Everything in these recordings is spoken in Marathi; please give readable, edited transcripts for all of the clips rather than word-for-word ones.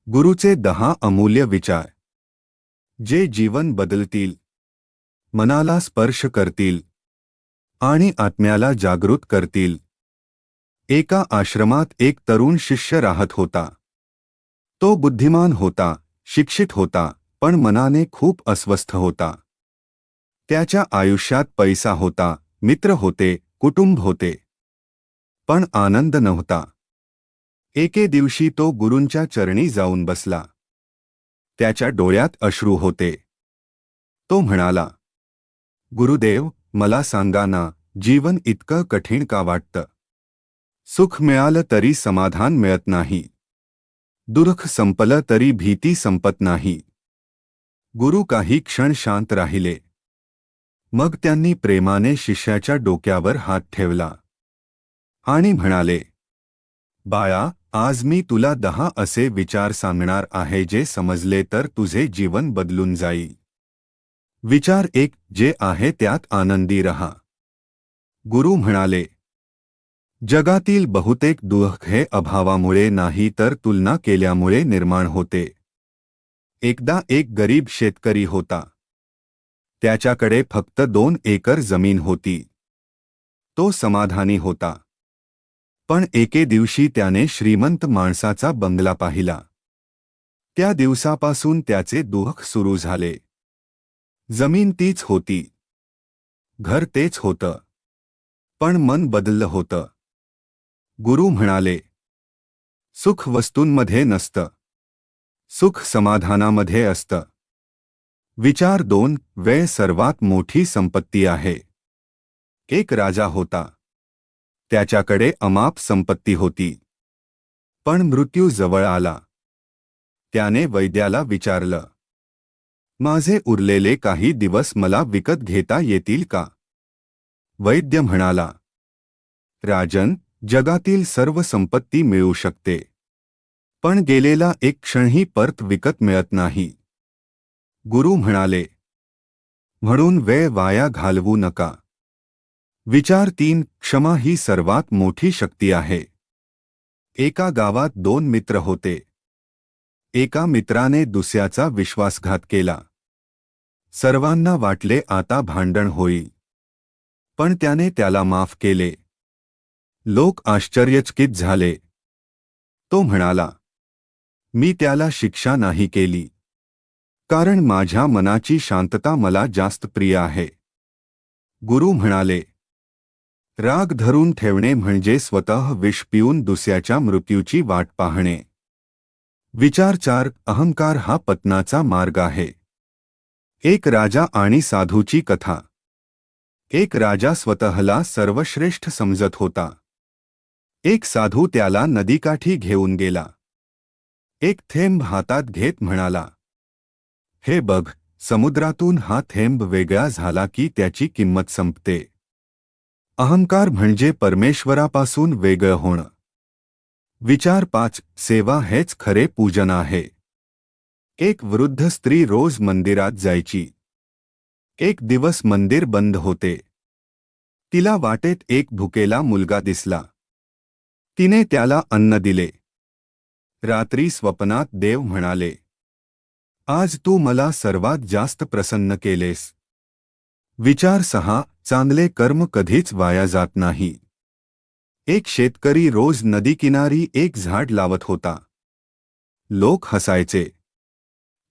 गुरुचे 10 अमूल्य विचार जे जीवन बदलतील, मनाला स्पर्श करतील आणि आत्म्याला जागृत करतील. एका आश्रमात एक तरुण शिष्य राहत होता. तो बुद्धिमान होता, शिक्षित होता, पण मनाने खूप अस्वस्थ होता. त्याच्या आयुष्यात पैसा होता, मित्र होते, कुटुंब होते, पण आनंद नव्हता. एके दिवशी तो गुरूंच्या चरणी जाऊन बसला. त्याच्या डोळ्यात अश्रू होते. तो म्हणाला, गुरुदेव, मला सांगा ना, जीवन इतकं कठीण का वाटतं? सुख मिळालं तरी समाधान मिळत नाही. दुःख संपलं तरी भीती संपत नाही. गुरु काही क्षण शांत राहिले. मग त्यांनी प्रेमाने शिष्याच्या डोक्यावर हात ठेवला आणि म्हणाले, बाळा, आज मी तुला 10 असे विचार सांगणार आहे जे समजले तर तुझे जीवन बदलून जाईल. विचार 1, जे आहे त्यात आनंदी रहा. गुरु म्हणाले, जगातील बहुतेक दुःख हे अभावामुळे नाही तर तुलना केल्यामुळे निर्माण होते. एकदा एक गरीब शेतकरी होता. त्याच्याकडे फक्त 2 एकर जमीन होती. तो समाधानी होता. पण एके दिवशी त्याने श्रीमंत माणसाचा बंगला पाहिला. त्या दिवसापासून त्याचे दुःख सुरू झाले. जमीन तीच होती, घर तेच होतं, पण मन बदललं होतं. गुरु म्हणाले, सुख वस्तूंमध्ये नसतं, सुख समाधानामध्ये असतं. विचार 2, वेळ सर्वात मोठी संपत्ती आहे. एक राजा होता. त्याच्याकडे अमाप संपत्ती होती. पण मृत्यू जवळ आला. त्याने वैद्याला विचारलं, माझे उरलेले काही दिवस मला विकत घेता येतील का? वैद्य म्हणाला, राजन, जगातील सर्व संपत्ती मिळू शकते, पण गेलेला एक क्षणही परत विकत मिळत नाही. गुरु म्हणाले, म्हणून वेळ वाया घालवू नका. विचार 3, क्षमा ही सर्वात मोठी शक्ती आहे. एका गावात 2 मित्र होते. एका मित्राने दुसऱ्याचा विश्वासघात केला. सर्वांना वाटले आता भांडण होईल, पण त्याने त्याला माफ केले. लोक आश्चर्यचकित झाले. तो म्हणाला, मी त्याला शिक्षा नाही केली, कारण माझ्या मनाची शांतता मला जास्त प्रिय आहे. गुरु म्हणाले, राग धरून ठेवणे म्हणजे स्वतः विष पिऊन दुसऱ्याच्या मृत्यूची वाट पाहणे. विचार 4, अहंकार हा पतनाचा मार्ग आहे. एक राजा आणि साधूची कथा. एक राजा स्वतःला सर्वश्रेष्ठ समजत होता. एक साधू त्याला नदीकाठी घेऊन गेला. एक थेंब हातात घेत म्हणाला, हे बघ, समुद्रातून हा थेंब वेगळा झाला की त्याची किंमत संपते. अहंकार म्हणजे परमेश्वरापासून वेगळं होणं. विचार 5, सेवा हेच खरे पूजन आहे. एक वृद्ध स्त्री रोज मंदिरात जायची. एक दिवस मंदिर बंद होते. तिला वाटेत एक भुकेला मुलगा दिसला. तिने त्याला अन्न दिले. रात्री स्वप्नात देव म्हणाले, आज तू मला सर्वात जास्त प्रसन्न केलेस. विचार 6, चांगले कर्म कधीच वाया जात नाही. एक शेतकरी रोज नदीकिनारी एक झाड लावत होता. लोक हसायचे,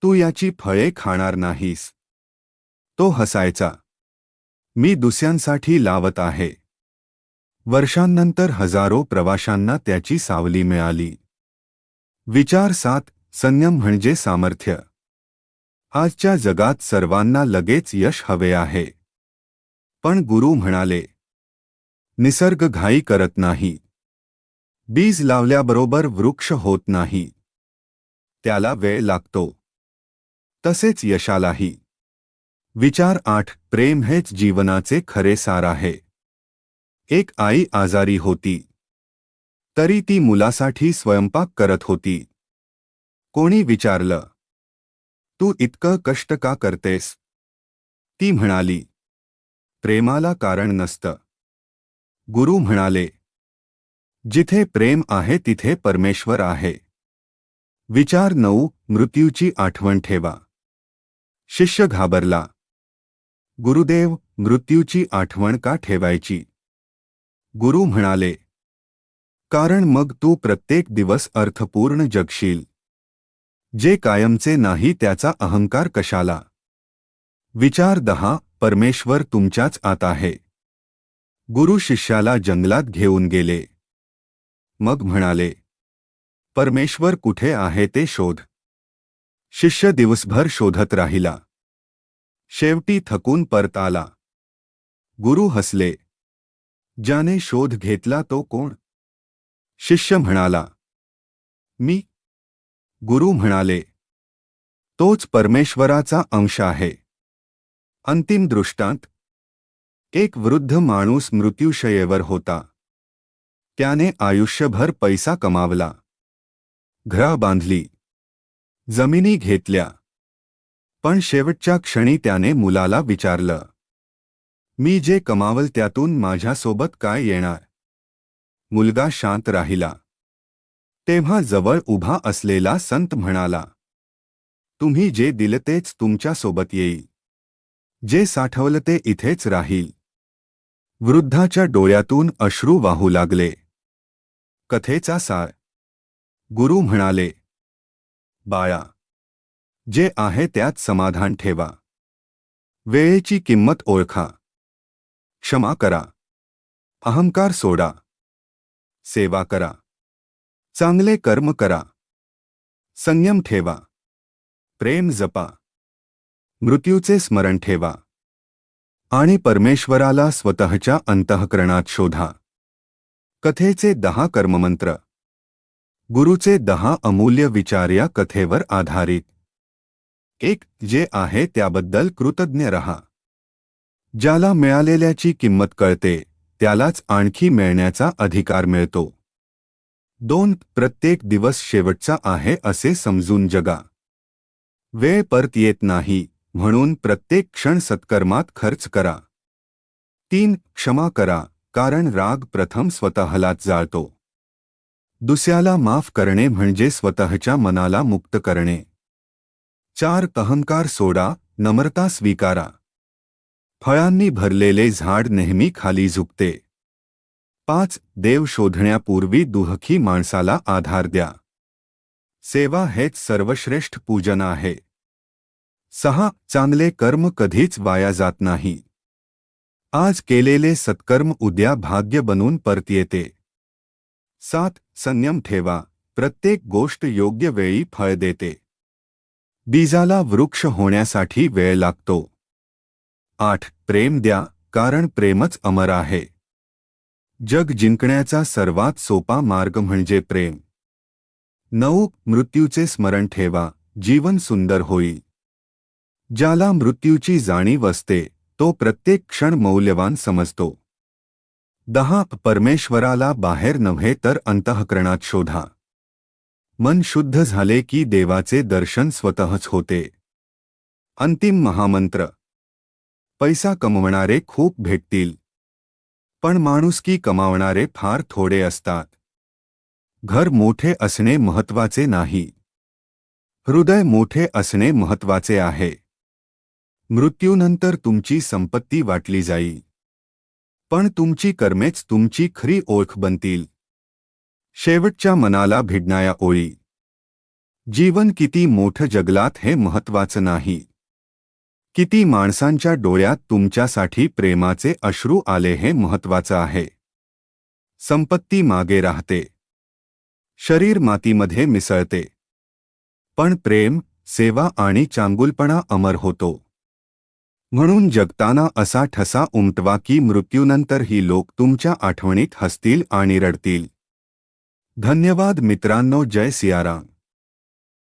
तू याची फळे खाणार नाहीस. तो हसायचा, मी दुसऱ्यांसाठी लावत आहे. वर्षांनंतर हजारो प्रवाशांना त्याची सावली मिळाली. विचार 7, संयम म्हणजे सामर्थ्य. आजच्या जगात सर्वांना लगेच यश हवे आहे. पण गुरु म्हणाले, निसर्ग घाई करत नाही. बीज लावल्याबरोबर वृक्ष होत नाही. त्याला वेळ लागतो. तसेच यशालाही. विचार 8, प्रेम हेच जीवनाचे खरे सार आहे. एक आई आजारी होती. तरी ती मुलासाठी स्वयंपाक करत होती. कोणी विचारलं, तू इतकं कष्ट का करतेस? ती म्हणाली, प्रेमाला कारण नसतं. गुरु म्हणाले, जिथे प्रेम आहे तिथे परमेश्वर आहे. विचार 9 मृत्यूची आठवण ठेवा. शिष्य घाबरला. गुरुदेव, मृत्यूची आठवण का ठेवायची? गुरु म्हणाले, कारण मग तू प्रत्येक दिवस अर्थपूर्ण जगशील. जे कायमचे नाही त्याचा अहंकार कशाला? विचार 10 परमेश्वर तुमच्याच आत आहे. गुरु शिष्याला जंगलात घेऊन गेले. मग म्हणाले, परमेश्वर कुठे आहे ते शोध. शिष्य दिवसभर शोधत राहिला. शेवटी थकून परत आला. गुरु हसले. ज्याने शोध घेतला तो कोण? शिष्य म्हणाला, मी. गुरु म्हणाले, तोच परमेश्वराचा अंश आहे. अंतिम दृष्टांत. एक वृद्ध माणूस मृत्यूशय्येवर होता. त्याने आयुष्यभर पैसा कमावला, घरं बांधली, जमिनी घेतल्या. पण शेवटच्या क्षणी त्याने मुलाला विचारलं, मी जे कमावल त्यातून माझ्यासोबत काय येणार? मुलगा शांत राहिला. तेव्हा जवळ उभा असलेला संत म्हणाला, तुम्ही जे दिलं तेच तुमच्यासोबत येईल. जे साठवलं ते इथेच राहील. वृद्धाच्या डोळ्यातून अश्रू वाहू लागले. कथेचा सार. गुरु म्हणाले, बाळा, जे आहे त्यात समाधान ठेवा. वेळेची किंमत ओळखा. क्षमा करा. अहंकार सोडा. सेवा करा. चांगले कर्म करा. संयम ठेवा. प्रेम जपा. मृत्यूचे स्मरण ठेवा. आणि परमेश्वराला स्वतःच्या अंतःकरणात शोधा. कथेचे 10 कर्ममंत्र. गुरुचे 10 अमूल्य विचार या कथेवर आधारित. 1. जे आहे त्याबद्दल कृतज्ञ रहा. ज्याला मिळालेल्याची किंमत कळते त्यालाच आणखी मिळण्याचा अधिकार मिळतो. 2. प्रत्येक दिवस शेवटचा आहे असे समजून जगा. वेळ परत येत नाही म्हणून प्रत्येक क्षण सत्कर्मात खर्च करा. 3. क्षमा करा, कारण राग प्रथम स्वतःलाच जाळतो. दुसऱ्याला माफ करणे म्हणजे स्वतःच्या मनाला मुक्त करणे. 4. अहंकार सोडा, नम्रता स्वीकारा. फळांनी भरलेले झाड नेहमी खाली झुकते. 5. देव शोधण्यापूर्वी दुःखी माणसाला आधार द्या. सेवा हेच सर्वश्रेष्ठ पूजन आहे. 6. चांगले कर्म कधीच वाया जात नाही. आज केलेले सत्कर्म उद्या भाग्य बनून परत येते. 7. संयम ठेवा, प्रत्येक गोष्ट योग्य वेळी फळ देते. बीजाला वृक्ष होण्यासाठी वेळ लागतो. 8. प्रेम द्या, कारण प्रेमच अमर आहे. जग जिंकण्याचा सर्वात सोपा मार्ग म्हणजे प्रेम. 9. मृत्यूचे स्मरण ठेवा, जीवन सुंदर होईल. ज्याला मृत्यूची जाणीव असते तो प्रत्येक क्षण मौल्यवान समजतो. 10. परमेश्वराला बाहेर नव्हे तर अंतःकरणात शोधा. मन शुद्ध झाले की देवाचे दर्शन स्वतःच होते. अंतिम महामंत्र. पैसा कमवणारे खूप भेटतील, पण माणुसकी कमावणारे फार थोडे असतात. घर मोठे असणे महत्त्वाचे नाही, हृदय मोठे असणे महत्त्वाचे आहे. मृत्यूनंतर तुमची संपत्ती वाटली जाईल, पण तुमची कर्मेच तुमची खरी ओळख बनतील. शेवटच्या मनाला भिडणाऱ्या ओळी. जीवन किती मोठं जगलात हे महत्त्वाचं नाही, किती माणसांच्या डोळ्यात तुमच्यासाठी प्रेमाचे अश्रू आले हे महत्त्वाचं आहे. संपत्ती मागे राहते, शरीर मातीमध्ये मिसळते, पण प्रेम, सेवा आणि चांगुलपणा अमर होतो. म्हणून जगताना असा ठसा उमटवा की मृत्यूनंतरही लोक तुमच्या आठवणीत हसतील आणि रडतील. धन्यवाद मित्रांनो. जय सियाराम.